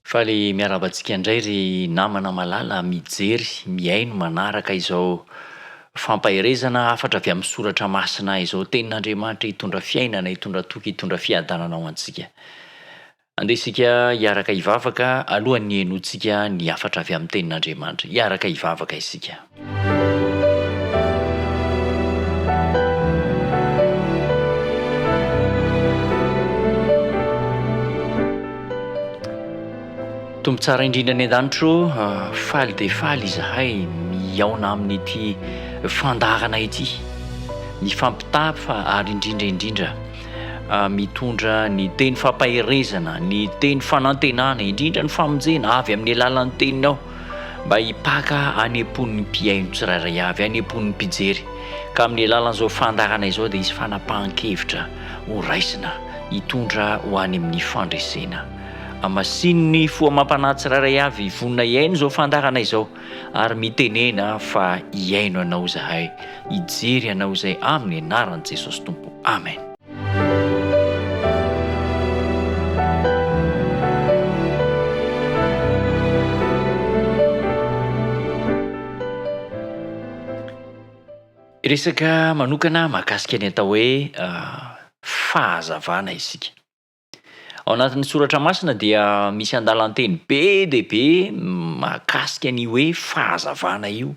Fa le miarabantsika indray ry namana malala mijery, miaino manaraka izao fampaherezana afatra avy amin'ny soratra masina izao tenin'Andriamanitra hitondra fiainana, hitondra toky, hitondra fiadanana ho antsika. Andeha isika hiaraka hivavaka alohan'ny hiainoantsika ny afatra avy amin'ny tenin'Andriamanitra. Hiaraka hivavaka isika. Tombo tsara indrindra ny an-danitro, faly de faly izahay miaona amin'ity fandarana ity, mifampitafa ary indrindra mitondra ny teny fampaherezana, ny teny fanantenana, indrindra ny famonjena avy amin'ny alalan'ny teninao mba hipaka anepon'ny mpiaino tsirairay avy, anepon'ny mpijery. Ka amin'ny alalan'izao fandarana izao dia isy fanapahan-kevitra ho raisina hitondra ho any amin'ny fandresena. Amasin'ny foamam-panahy tsirairay avy vonona hiaino izao fandarana izao ary mitenena fa hiaino anao izahay, hijery anao izay amin'ny anaran'i Jesosy Tompo. Amen. Resaka manokana mahakasika ny atao hoe fahazavana isika. Ao anatin'ny soratra masina dia misy andalan-teny be de be mahakasika ny hoe fahazavana io,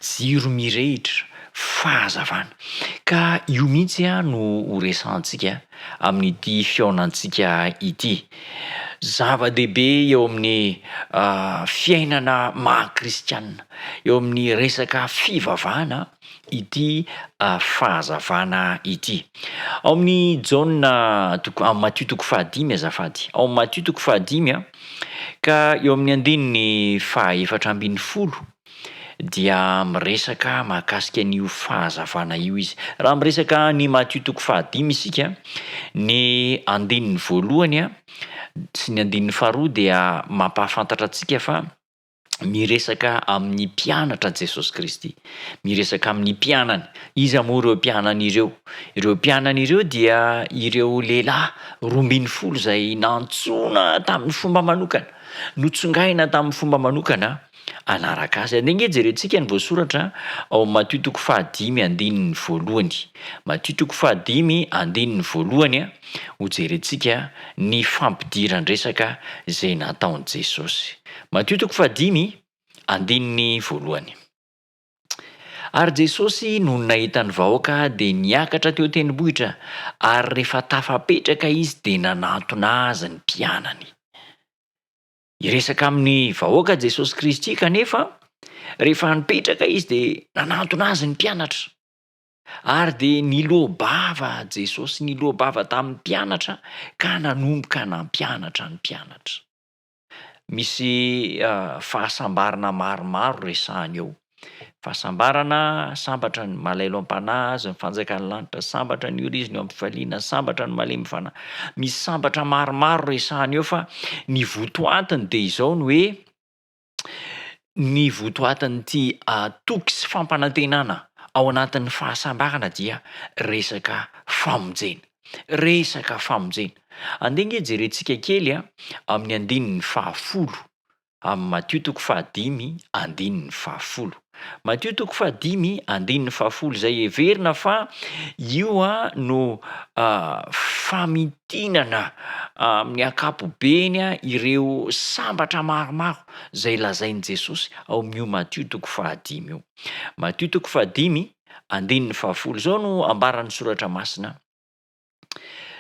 jiro mirehitra, fahazavana. Ka io mihitsy no horesantsika amin'ity fiaonantsika ity. Zava-dehibe eo amin'ny fiainana maha-kristianina, eo amin'ny resaka fivavahana ity fahazavana ity. Ao amin'ny Matthieu toko fahadimy azafady. Ao amin'ny Matthieu toko fahadimy ka eo amin'ny andininy fahaefatra ambin'ny folo dia miresaka mahakasika an'io fahazavana io izy. Raha miresaka ny Matthieu toko fahadimy isika, ny andininy voalohany sy ny andininy faharoa dia mampahafantatra antsika fa miresaka amin'ny mpianatra Jesosy Kristy, miresaka amin'ny mpianany. Iza moa ireo mpianany ireo? Ireo mpianany ireo dia ireo lehilahy 12 izay nantsoina tamin'ny fomba manokana, notsongaina tamin'ny fomba manokana anaraka azy. Andeha jerentsika ny voasoratra ao Matthieu toko fahadimy andininy voalohany. Matthieu toko fahadimy andininy voalohany ho jerentsika ny fampidiran-dresaka izay nataon'i Jesosy. Matthieu toko fahadimy andininy voalohany. Ary Jesosy no nahita ny vahoaka dia niakatra teo tendrombohitra, ary rehefa tafapetraka izy dia nanantona azy ny mpianany. Iresaka amin'ny vahoaka Jesosy Kristy kanefa rehefa nipetraka izy dia nanantona azy ny mpianatra. Ary dia niloha-bava Jesosy, niloha-bava tamin'ny mpianatra ka nanomboka nampianatra ny mpianatra. Misy fahasambarana maromaro resahany eo. Fahasambarana, sambatra ny malaelo am-panahy azy, ny fanjakan'ny lanitra, sambatra ny oriziny eo am-pifaliana, sambatra ny malemy fanahy. Misy sambatra maromaro resahany eo fa ny votoatiny dia izao ny hoe ny votoatin'ity toky sy fampanantenana ao anatin'ny fahasambarana dia resaka famonjena. Resaka famonjena. Andeha jerentsika kely amin'ny andininy fahafolo, amin'ny Matthieu toko fahadimy andininy fahafolo. Matthieu toko fahadimy andininy fahafolo izay heverina fa io no famitinana amin'ny ankapobeny ireo sambatra maromaro izay lazain'i Jesosy ao amin'io Matthieu toko fahadimy io. Matthieu toko fahadimy andininy fahafolo izao no ambaran'ny soratra masina.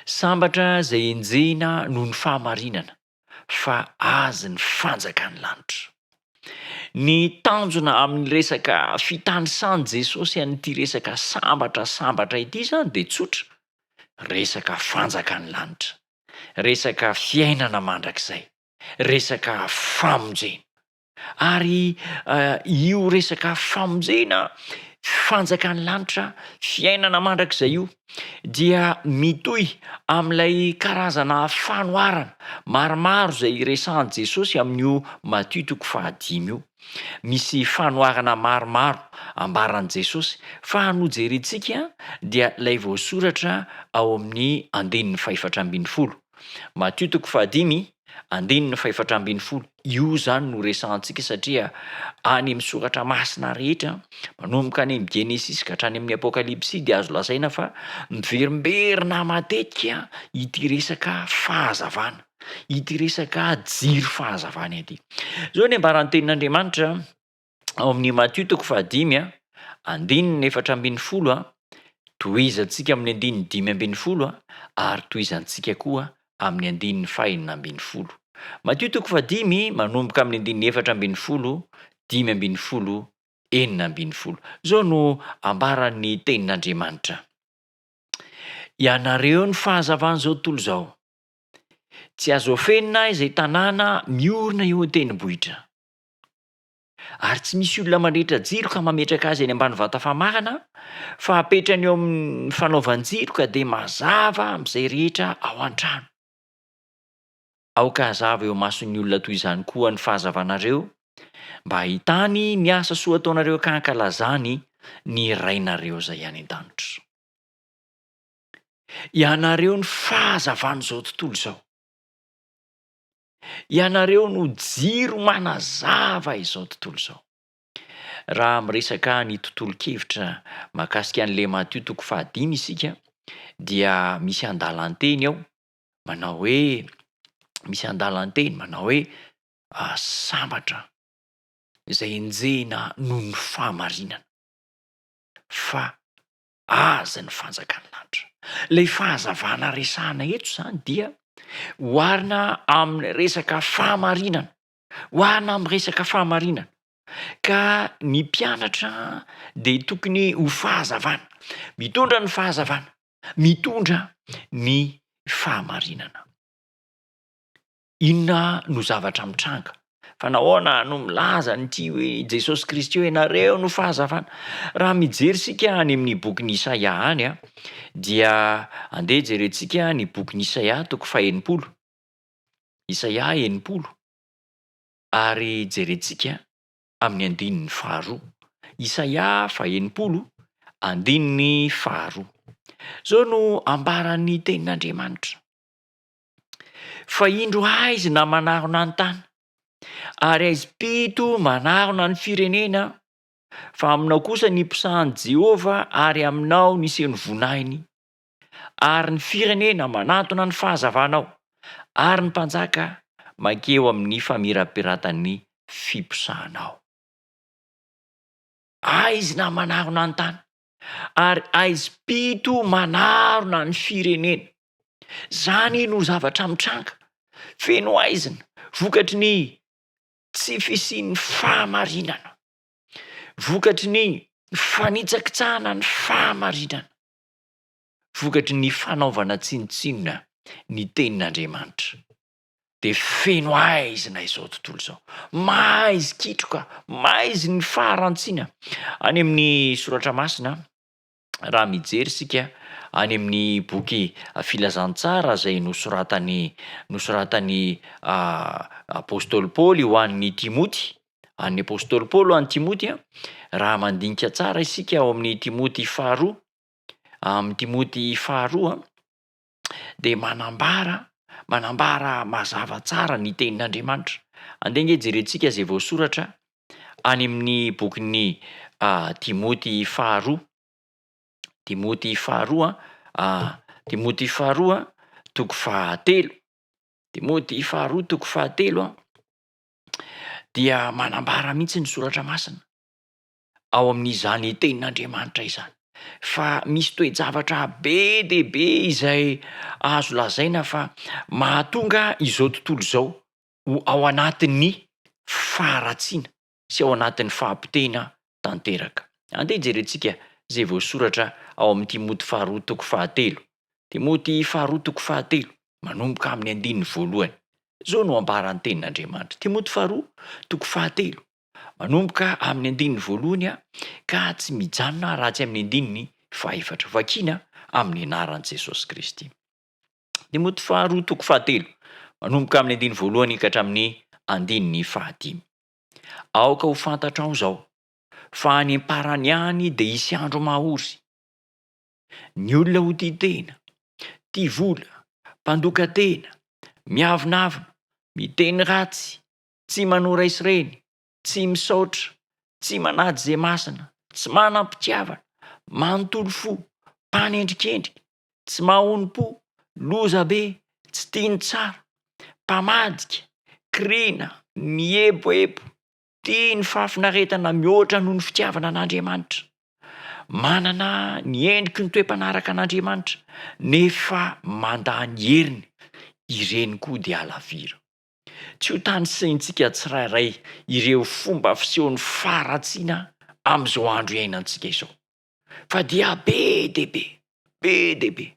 Sambatra izay enjehina noho ny fahamarinana, fa azy ny fanjakan'ny lanitra. Ny tanjona amin'ny resaka fitanisan'i Jesosy an'ity resaka sambatra ity zany dia tsotra. Resaka fanjakan'ny lanitra, resaka fiainana mandrakizay, resaka famonjena. Ary io resaka famonjena, fanjakan'ny lanitra, fiainana mandrakizay io dia mitohy amin'ilay karazana fanoharana maromaro izay resahan'i Jesosy amin'io Matthieu toko fahadimy io. Misy fanoharana maromaro ambaran'i Jesosy fa no jerentsika dia ilay voasoratra ao amin'ny andininy fahaefatra ambin'ny folo. Matthieu toko fahadimy Andininy fa 412. Io zany no resantsika satria any amin'ny soratra masina rehetra manomboka any amin'ny Genesis ka hatrany amin'ny Apokalipsy dia azo lazaina fa miverimberina matetika ity resaka fahazavana, ity resaka jiro fahazavana ity. Zao ny ambaran'ny tenin'Andriamanitra ao amin'ny Matthieu 5:4-12 tohizantsika amin'ny 5:12 ary tohizantsika koa amin'ny 5:12. Matthieu 5 manomboka amin'ny 4:12, 5:12, 4:12. Zao no ambaran'ny tenin'Andriamanitra. Ianareo ny fahazavana zao tontolo zao. Tsy azo ofenina izay tanàna miorina eo an-tendrombohitra. Ary tsy misy olona mandrehitra jiro ka mametraka azy eny ambany vata famarana, fa apetrany eo amin'ny fanaovan-jiro ka de mazava amin'izay rehetra ao an-trano. Aoka hazava eo mason'ny olona toy izany koa ny fahazavanareo, mba hahitany ny asa soa ataonareo ka hankalazany ny rainareo zay any an-danitra. Ianareo ny fahazavana zao tontolo zao. Ianareo no jiro manazava izao tontolo zao. Raha miresaka ny tontolo-kevitra mahakasika an'le Matthieu 5 isika dia misy andalanteny ao manao hoe sambatra izay enjehina noho ny fahamarinana fa aza ny fanjakan'ny lanitra. Lay fahazavana resahana eto zany dia oharina amin'ny resaka fahamarinana, oharina amin'ny resaka fahamarinana. Ka ny mpianatra de tokony ho fahazavana, mitondra ny fahazavana, mitondra ny fahamarinana. Inona no zavatra mitranga? Fa nahoana no milaza nyty hoe Jesosy Kristy hoe ianareo no fahazavana? Raha mijery sika any amin'ny bokin'ny Isaia any dia andeha jerentsika ny bokin'ny Isaia 40. Isaia 40 ary jerentsika amin'ny 2. Isaia 40, 2. Zao no ambaran'ny tenin'Andriamanitra. Fa indro aizy na manarona ny tany, ary aizy pito manarona ny firenena, fa aminao kosa ny mpisahan'i Jehova ary aminao nisy ny vonainy, ary ny firenena manantona ny fahazavanao, ary ny mpanjaka makeo amin'ny famirapiratany fimpisahanao. Aizy na manarona ny tany, ary aizy pito manarona ny firenena. Zany no zavatra mitranga, feno aizina, vokatry ny tsy fisian'ny fahamarinana, vokatry ny fanitsakitsahana ny fahamarinana, vokatry ny fanaovana tsinotsinona ny tenin'Andriamanitra. De feno aizina izao tontolo zao, maizy kitroka, maizy ny faharantsiana. Any amin'ny soratra masina, raha mijery sika any amin'ny boky filazantsara zay nosoratany apôstôly Paoly ho an'ny Timoty, an'ny apôstôly Paoly ho an'ny Timoty raha mandinika tsara isika ao amin'ny Timoty 2, amin'ny Timoty 2 de manambara mazava tsara ny tenin'Andriamanitra. Andeha nge jerentsika zay voasoratra any amin'ny bokin'ny Timoty 2. Timoty 2 dia manambara mihitsy ny soratra masina ao amin'izany tenin'Andriamanitra izany fa misy toe-javatra be dehibe izay azo lazaina fa mahatonga izao tontolo zao ho ao anatin'ny faharatsiana sy ao anatin'ny fahampitena tanteraka. Andeha jerentsika zay voasoratra ao amin'ny Timoty 2:7. Timoty 2:7 manomboka amin'ny 1. Zao no ambaran'ny tenin'Andriamanitra. Timoty 2:7 manomboka amin'ny 1 ka tsy mijanona raha tsy amin'ny 4. Vakina amin'ny anaran'i Jesosy Kristy. Timoty 2:7 manomboka amin'ny 1 ka hatramin'ny 5. Aoka ho fantatrao zao fa any amparany any de hisy andro mahory. Ny olona ho tia tena, tia vola, mpandoka tena, miavonavona, miteny ratsy, tsy manora isireny, tsy misaotra, tsy manady zay masina, tsy manam-pitiavana, manontolo fo, mpanendrikendrika, tsy mahonim-po, loza be, tsy tiany tsara, mpamadika, kriana, mieboebo, tia ny fahafinaretana mihoatra noho ny fitiavana an'Andriamanitra. Manana ny endriky ny toe-panaraka an'Andriamanitra nefa mandany heriny, ireny koa dia alavira. Tsy ho tany saintsika tsirairay ireo fomba fisehon'ny faharatsiana amin'izao andro iainantsika izao. Fa dia be dehibe.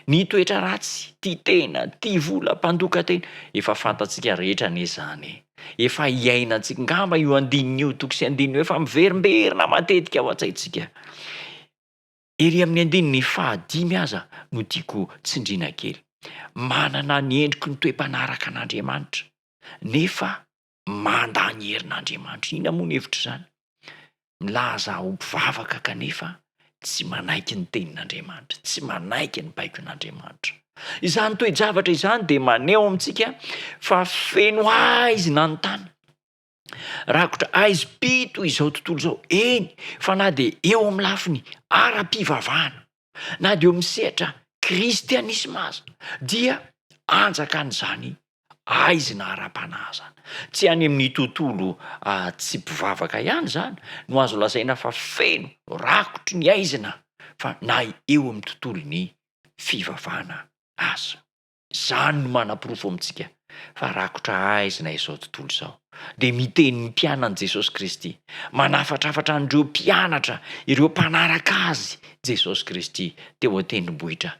Ny toetra ratsy, tia tena, tia vola, mpandoka tena, efa fantatsika rehetra anie zany. Efa iainantsika ngamba io andininy io, toko sy andininy efa miverimberina matetika ao an-tsaintsika. Ery amin'ny andininy 5 aza no tiako tsindriana kely. Manana ny endriky ny toe-panaraka an'Andriamanitra nefa mandany herin'Andriamanitra. Ina moa ny hevitra zany? Milaza ho mpivavaka kanefa tsy manaiky ny tenin'Andriamanitra, tsy manaiky ny baikon'Andriamanitra. Izany toe-javatra izany dia maneho amintsika fa feno aizina ny tany. Rakotra aiza-pito izao tontolo izao, eny, fa na dia eo amin'ny lafiny ara-pivavahana, na dia eo misehatra kristianisma aza, dia anjaka an'izany aizina ara-panahazana. Tsy any amin'ny tontolo tsy mpivavaka ihany zany no azo lazaina fa feno rakotry ny aizina, fa na eo amin'ny tontolony fivavahana aza. Zany no manam-porofo amintsika fa rakotra aizina izao tontolo izao. Dia miteny ny mpianany Jesosy Kristy, manafatrafatra an'ireo mpianatra, ireo mpanaraka azy Jesosy Kristy teo an-tendrombohitra,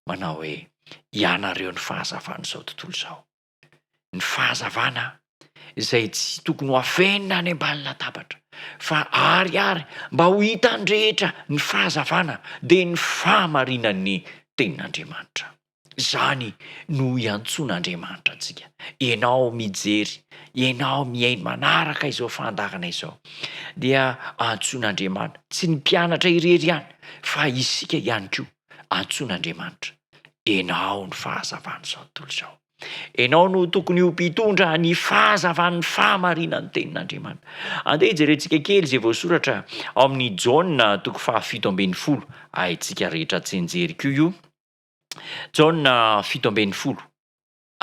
manao hoe ianareo ny fahazavana izao tontolo izao. Ny fahazavana izay tsy tokony ho afenina any ambany latabatra, fa ary mba ho hitan'ny rehetra ny fahazavana dia ny fahamarinan'ny tenin'Andriamanitra. Zany no iantson'Andriamanitra antsika. Ianao mijery, ianao miaino manaraka izao fandarana izao, dia antson'Andriamanitra. Tsy ny mpianatra irery ihany, fa isika ihany koa antson'Andriamanitra. Ianao ny fahazavana izao tontolo izao. Ianao no tokony ho mpitondra ny fahazavan'ny fahamarinan'ny tenin'Andriamanitra. Andeha jerentsika kely izay voasoratra ao amin'ny Jaona 7:20. Haintsika rehetra tsenjery koa io. Jaona 7:20,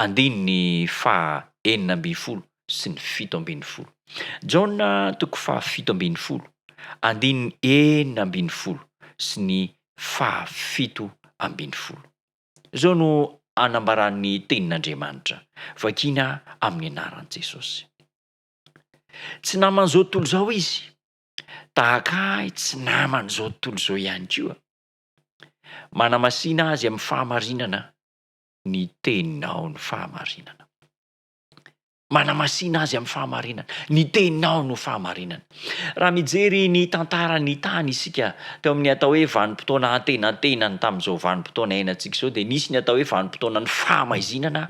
andininy 9:20 sy ny 7:20. Jaona 7:20, andininy 9:20 sy ny 7:20. Zao no anambaran'ny tenin'Andriamanitra, vakina amin'ny anaran'i Jesosy. Tsy naman'izao tontolo izao izy, tahaka tsy naman'izao tontolo izao ihany koa. Manamasina azy amin'ny fahamarinana ny teninao ny fahamarinana. Manamasina azy amin'ny fahamarinana, ny teninao no fahamarinana. Raha mijery ny tantaran'ny tany isika teo amin'ny atao hoe vanim-potoana antenantenany tamin'izao vanim-potoana iainantsika izao, dia nisy ny atao hoe vanim-potoana ny fahamaizinana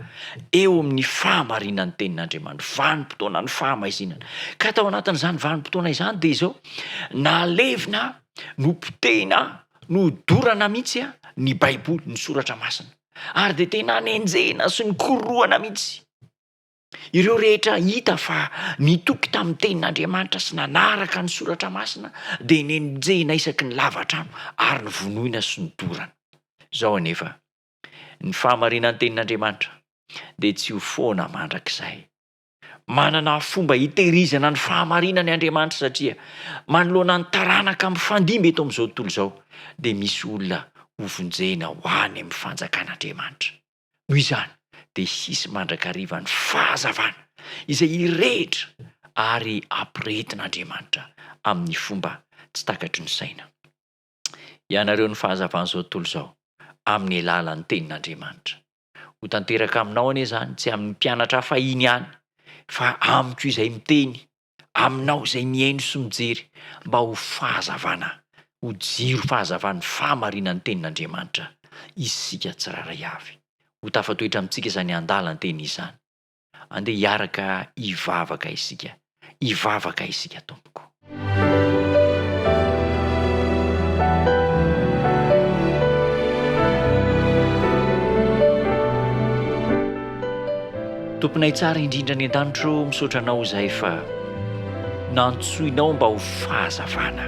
eo amin'ny fahamarinan'ny tenin'Andriamanitra. Vanim-potoana ny fahamaizinana. Ka tao anatin'izany vanim-potoana izany dia izao nalevina, nopotehina, nodorana mihitsy ny Baiboly, ny soratra masina. Ary dia tena nenjena sy nikorohana mihitsy ireo rehetra hita fa nitoky tamin'ny tenin'Andriamanitra sy nanaraka ny soratra masina, dia nenjena isaky ny lavatrano ary ny vonoina sy ny dorana. Zao anefa ny fahamarinan'ny tenin'Andriamanitra dia tsy ho foana mandrakizay. Manana fomba hitehirizana ny fahamarinan'ny Andriamanitra, satria manoloana ny taranaka amin'ny fandimby eto amin'izao tontolo izao, dia misy olona ho vonjena ho any amin'ny fanjakan'Andriamanitra. Noho izany dia hisy mandrakariva ny fahazavana izay irehitra ary ampirehetin'Andriamanitra amin'ny fomba tsy takatry ny saina. Ianareo ny fahazavana izao tontolo izao amin'ny alalan'ny tenin'Andriamanitra. Ho tanteraka aminao anie zany, tsy amin'ny mpianatra fahiny ihany, fa amiko izay miteny, aminao izay miaino sy mijery, mba ho fahazavana, ho jiro fahazavana fahamarinan'ny tenin'Andriamanitra isika tsirairay avy. Ho tafatoetra amintsika izany andala ny teny izany. Andeha hiaraka hivavaka isika tompoko. tomponay tsara indrindra ny an-danitro misaotranao izay fa nantsoinao mba ho fahazavana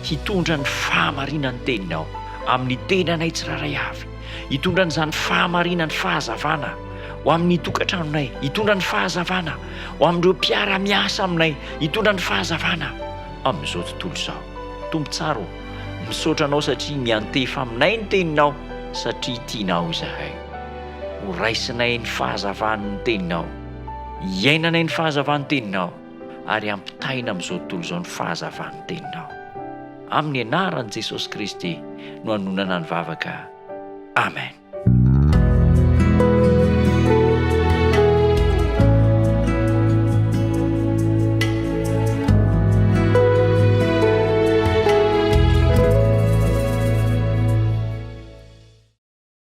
hitondra ny fahamarinany teninao amin'ny tenanay tsiraray avy, hitondra n'izany fahamarinany fahazavana ho amin'ny tokantranonay, hitondra ny fahazavana ho amin'ireo mpiara-miasa aminay, hitondra ny fahazavana amin'izao tontolo izao. Tompo tsara misaotranao satria miantefa aminay ny teninao, satria tianao izahay. Ho raisinay ny fahazavan'ny teninao, iainanay ny fahazavan'ny teninao, ary ampitaina amin'izao tontolo izao ny fahazavan'ny teninao. Amin'ny anaran'i Jesosy Kristy no hanonana ny vavaka. Amen.